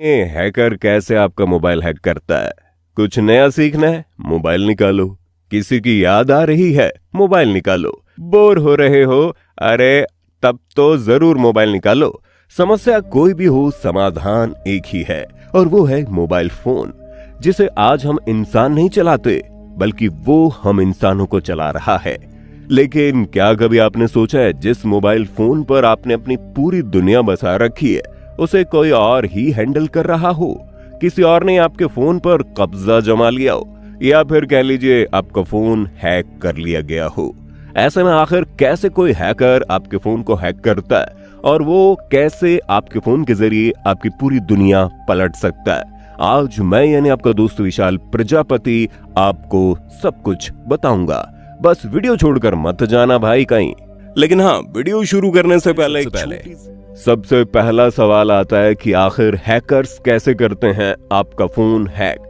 ये हैकर कैसे आपका मोबाइल हैक करता है? कुछ नया सीखना है? मोबाइल निकालो। किसी की याद आ रही है? मोबाइल निकालो। बोर हो रहे हो? अरे तब तो जरूर मोबाइल निकालो। समस्या कोई भी हो, समाधान एक ही है और वो है मोबाइल फोन, जिसे आज हम इंसान नहीं चलाते बल्कि वो हम इंसानों को चला रहा है। लेकिन क्या कभी आपने सोचा है जिस मोबाइल फोन पर आपने अपनी पूरी दुनिया बसा रखी है उसे कोई और ही हैंडल कर रहा हो? किसी और ने आपके फोन पर कब्जा जमा लिया हो, या फिर कह लीजिए आपका फोन हैक कर लिया गया हो। ऐसे में आखिर कैसे कोई हैकर आपके फोन को हैक करता है और वो कैसे आपके फोन के जरिए आपकी पूरी दुनिया पलट सकता है? आज मैं यानी आपका दोस्त विशाल प्रजापति आपको सब कुछ बताऊंगा। बस वीडियो छोड़कर मत जाना भाई कहीं। लेकिन हाँ, वीडियो शुरू करने से पहले सबसे पहला सवाल आता है कि आखिर हैकर्स कैसे करते हैं आपका फोन हैक?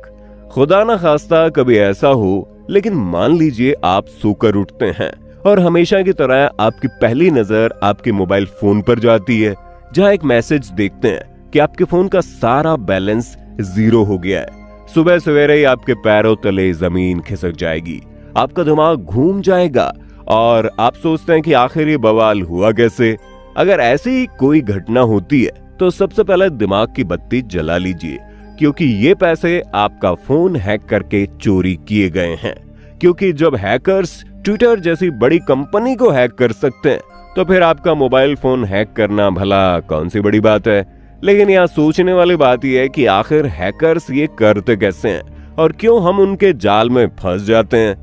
खुदा ना खास्ता कभी ऐसा हो, लेकिन मान लीजिए आप सोकर उठते हैं और हमेशा की तरह आपकी पहली नजर आपके मोबाइल फोन पर जाती है, जहां एक मैसेज देखते हैं कि आपके फोन का सारा बैलेंस 0 हो गया है। सुबह सवेरे ही आपके पैरों तले जमीन खिसक जाएगी, आपका दिमाग घूम जाएगा और आप सोचते हैं कि आखिर ये बवाल हुआ कैसे। अगर ऐसी ही कोई घटना होती है तो सबसे पहले दिमाग की बत्ती जला लीजिए, क्योंकि ये पैसे आपका फोन हैक करके चोरी किए गए हैं। क्योंकि जब हैकर्स ट्विटर जैसी बड़ी कंपनी को हैक कर सकते हैं तो फिर आपका मोबाइल फोन हैक करना भला कौन सी बड़ी बात है। लेकिन यहाँ सोचने वाली बात यह है कि आखिर हैकर्स ये करते कैसे हैं और क्यों हम उनके जाल में फंस जाते हैं।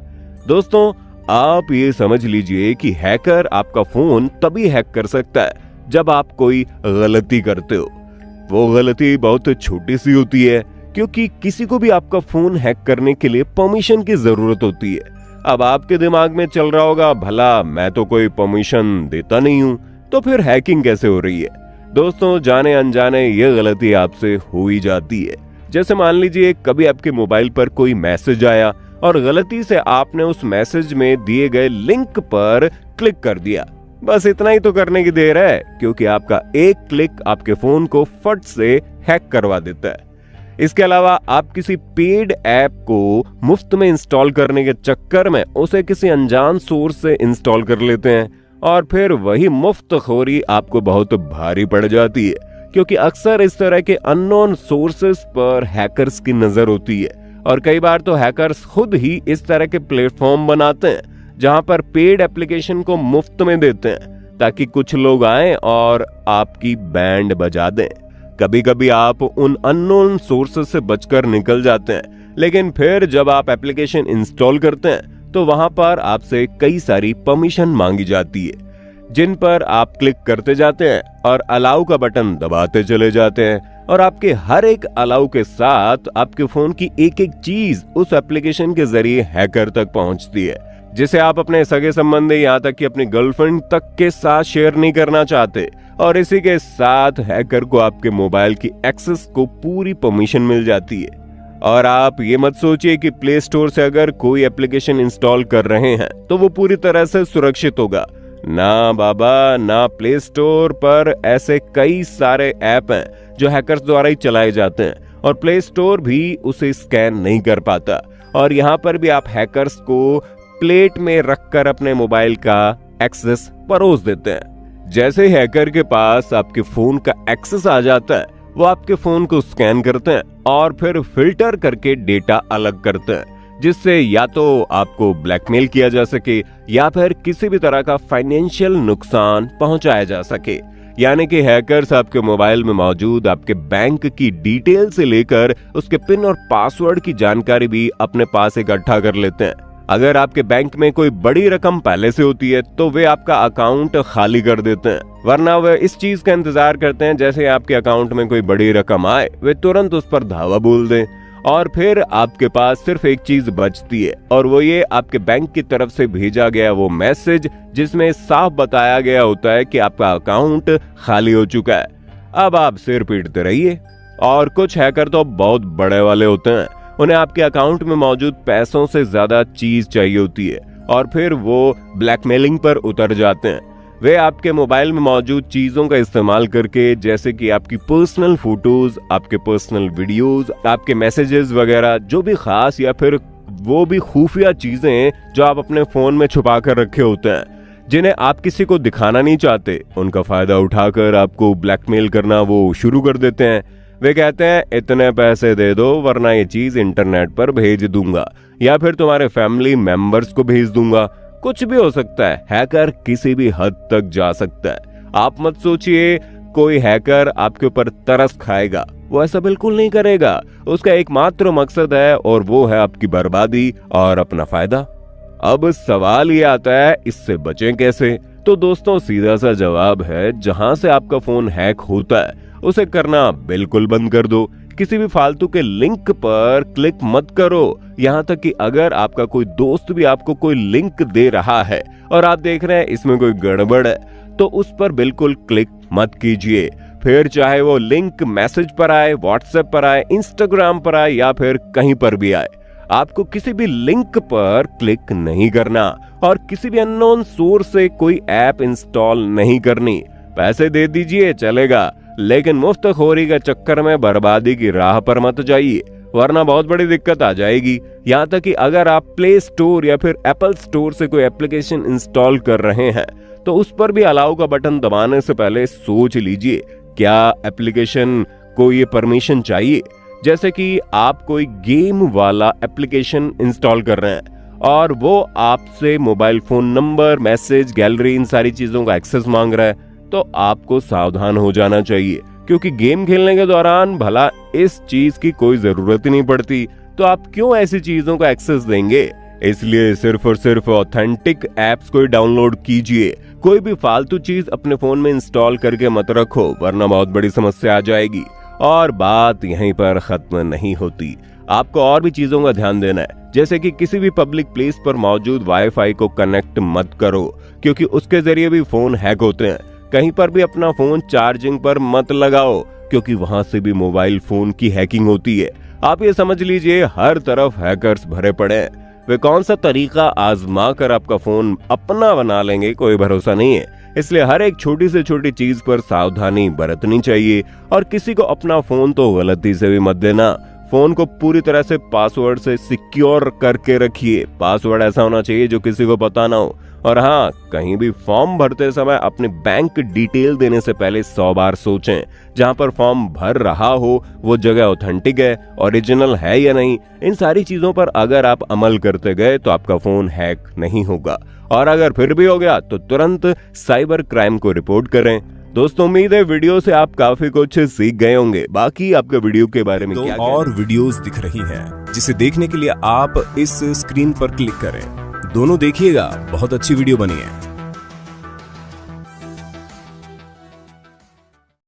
दोस्तों, आप ये समझ लीजिए कि हैकर आपका फोन तभी हैक कर सकता है जब आप कोई गलती करते हो। वो गलती बहुत छोटी सी होती है, क्योंकि किसी को भी आपका फोन हैक करने के लिए परमिशन की जरूरत होती है। अब आपके दिमाग में चल रहा होगा, भला मैं तो कोई परमिशन देता नहीं हूं, तो फिर हैकिंग कैसे हो रही है? दोस्तों, जाने अनजाने ये गलती आपसे हो ही जाती है। जैसे मान लीजिए कभी आपके मोबाइल पर कोई मैसेज आया और गलती से आपने उस मैसेज में दिए गए लिंक पर क्लिक कर दिया। बस इतना ही तो करने की देर है, क्योंकि आपका एक क्लिक आपके फोन को फट से हैक करवा देता है। इसके अलावा आप किसी पेड ऐप को मुफ्त में इंस्टॉल करने के चक्कर में उसे किसी अनजान सोर्स से इंस्टॉल कर लेते हैं और फिर वही मुफ्तखोरी आपको बहुत भारी पड़ जाती है, क्योंकि अक्सर इस तरह के अननोन सोर्सेस पर हैकर्स की नजर होती है। और कई बार तो हैकर्स खुद ही इस तरह के प्लेटफॉर्म बनाते हैं जहां पर पेड एप्लीकेशन को मुफ्त में देते हैं, ताकि कुछ लोग आएं और आपकी बैंड बजा दें। कभी कभी आप उन अननोन सोर्सेस से बचकर निकल जाते हैं, लेकिन फिर जब आप एप्लीकेशन इंस्टॉल करते हैं तो वहां पर आपसे कई सारी परमिशन मांगी जाती है, जिन पर आप क्लिक करते जाते हैं और अलाउ का बटन दबाते चले जाते हैं। और आपके हर एक अलाउ के साथ आपके फोन की एक एक चीज उस एप्लीकेशन के जरिए हैकर तक पहुंचती है, जिसे आप अपने सगे संबंधी, यहाँ तक कि अपनी गर्लफ्रेंड तक के साथ शेयर नहीं करना चाहते। और इसी के साथ हैकर को आपके मोबाइल की एक्सेस को पूरी परमिशन मिल जाती है। और आप ये मत सोचिए कि प्ले स्टोर से अगर कोई एप्लीकेशन इंस्टॉल कर रहे हैं तो वो पूरी तरह से सुरक्षित होगा। ना बाबा, ना प्ले स्टोर पर ऐसे कई सारे ऐप हैं जो हैकर्स द्वारा ही चलाए जाते हैं और प्ले स्टोर भी उसे स्कैन नहीं कर पाता। और यहाँ पर भी आप हैकर्स को प्लेट में रखकर अपने मोबाइल का एक्सेस परोस देते हैं। जैसे हैकर के पास आपके फोन का एक्सेस आ जाता है, वो आपके फोन को स्कैन करते हैं और फिर फिल्टर करके डेटा अलग करते हैं, जिससे या तो आपको ब्लैकमेल किया जा सके या फिर किसी भी तरह का फाइनेंशियल नुकसान पहुंचाया जा सके। यानी कि हैकर्स आपके मोबाइल में मौजूद आपके बैंक की डिटेल से लेकर उसके पिन और पासवर्ड की जानकारी भी अपने पास इकट्ठा कर लेते हैं। अगर आपके बैंक में कोई बड़ी रकम पहले से होती है तो वे आपका अकाउंट खाली कर देते हैं, वरना वे इस चीज का इंतजार करते हैं जैसे आपके अकाउंट में कोई बड़ी रकम आए वे तुरंत उस पर धावा बोल दें। और फिर आपके पास सिर्फ एक चीज बचती है, और वो ये आपके बैंक की तरफ से भेजा गया वो मैसेज जिसमें साफ बताया गया होता है कि आपका अकाउंट खाली हो चुका है। अब आप सिर पीटते रहिए। और कुछ हैकर तो बहुत बड़े वाले होते हैं, उन्हें आपके अकाउंट में मौजूद पैसों से ज्यादा चीज चाहिए होती है और फिर वो ब्लैकमेलिंग पर उतर जाते हैं। वे आपके मोबाइल में मौजूद चीजों का इस्तेमाल करके, जैसे कि आपकी पर्सनल फोटोज, आपके पर्सनल वीडियोस, आपके मैसेजेस वगैरह, जो भी खास या फिर वो भी खुफिया चीजें जो आप अपने फोन में छुपा कर रखे होते हैं, जिन्हें आप किसी को दिखाना नहीं चाहते, उनका फायदा उठाकर आपको ब्लैकमेल करना वो शुरू कर देते हैं। वे कहते हैं इतने पैसे दे दो वरना ये चीज इंटरनेट पर भेज दूंगा, या फिर तुम्हारे फैमिली मेंबर्स को भेज दूंगा। कुछ भी हो सकता है, हैकर किसी भी हद तक जा सकता है। आप मत सोचिए कोई हैकर आपके ऊपर तरस खाएगा, वो ऐसा बिल्कुल नहीं करेगा। उसका एकमात्र मकसद है और वो है आपकी बर्बादी और अपना फायदा। अब सवाल ये आता है इससे बचें कैसे? तो दोस्तों सीधा सा जवाब है, जहां से आपका फोन हैक होता है उसे करना बिल्कुल बंद कर दो। किसी भी फालतू के लिंक पर क्लिक मत करो। यहाँ तक कि अगर आपका कोई दोस्त भी आपको कोई लिंक दे रहा है और आप देख रहे हैं इसमें कोई गड़बड़ है, तो उस पर बिल्कुल क्लिक मत कीजिए। फिर चाहे वो लिंक मैसेज पर आए, व्हाट्सएप पर आए, इंस्टाग्राम पर आए या फिर कहीं पर भी आए, आपको किसी भी लिंक पर क्लिक नहीं करना और किसी भी अननोन सोर्स से कोई ऐप इंस्टॉल नहीं करनी। पैसे दे दीजिए चलेगा, लेकिन मुफ्तखोरी के चक्कर में बर्बादी की राह पर मत जाइए, वरना बहुत बड़ी दिक्कत आ जाएगी। यहाँ तक कि अगर आप प्ले स्टोर या फिर एप्पल स्टोर से कोई एप्लीकेशन इंस्टॉल कर रहे हैं तो उस पर भी अलाउ का बटन दबाने से पहले सोच लीजिए क्या एप्लीकेशन को ये परमिशन चाहिए। जैसे कि आप कोई गेम वाला एप्लीकेशन इंस्टॉल कर रहे हैं और वो आपसे mobile phone number, message, gallery, इन सारी चीजों का एक्सेस मांग रहा है, तो आपको सावधान हो जाना चाहिए, क्योंकि गेम खेलने के दौरान भला इस चीज की कोई जरूरत ही नहीं पड़ती, तो आप क्यों ऐसी चीजों का एक्सेस देंगे। इसलिए सिर्फ और सिर्फ ऑथेंटिक एप्स को डाउनलोड कीजिए। कोई भी फालतू चीज अपने फोन में इंस्टॉल करके मत रखो, वरना बहुत बड़ी समस्या आ जाएगी। और बात यहीं पर खत्म नहीं होती, आपको और भी चीजों का ध्यान देना है। जैसे कि किसी भी पब्लिक प्लेस पर मौजूद वाईफाई को कनेक्ट मत करो, क्योंकि उसके जरिए भी फोन हैक होते हैं। कहीं पर भी अपना फोन चार्जिंग पर मत लगाओ, क्योंकि वहां से भी मोबाइल फोन की हैकिंग होती है। आप ये समझ लीजिए हर तरफ हैकर्स भरे पड़े हैं। वे कौन सा तरीका आजमा कर आपका फोन अपना बना लेंगे, कोई भरोसा नहीं है। इसलिए हर एक छोटी से छोटी चीज पर सावधानी बरतनी चाहिए और किसी को अपना फोन तो गलती से भी मत देना। फोन को पूरी तरह से पासवर्ड से सिक्योर करके रखिए। पासवर्ड ऐसा होना चाहिए जो किसी को पता ना हो। और हाँ, कहीं भी फॉर्म भरते समय अपने बैंक डिटेल देने से पहले 100 बार सोचें। जहां पर फॉर्म भर रहा हो वो जगह ऑथेंटिक है, ओरिजिनल है या नहीं। इन सारी चीजों पर अगर आप अमल करते गए तो आपका फोन हैक नहीं होगा, और अगर फिर भी हो गया तो तुरंत साइबर क्राइम को रिपोर्ट करें। दोस्तों उम्मीद है वीडियो से आप काफी कुछ सीख गए होंगे। बाकी आपका वीडियो के बारे में क्या और वीडियोस दिख रही हैं, जिसे देखने के लिए आप इस स्क्रीन पर क्लिक करें। दोनों देखिएगा, बहुत अच्छी वीडियो बनी है।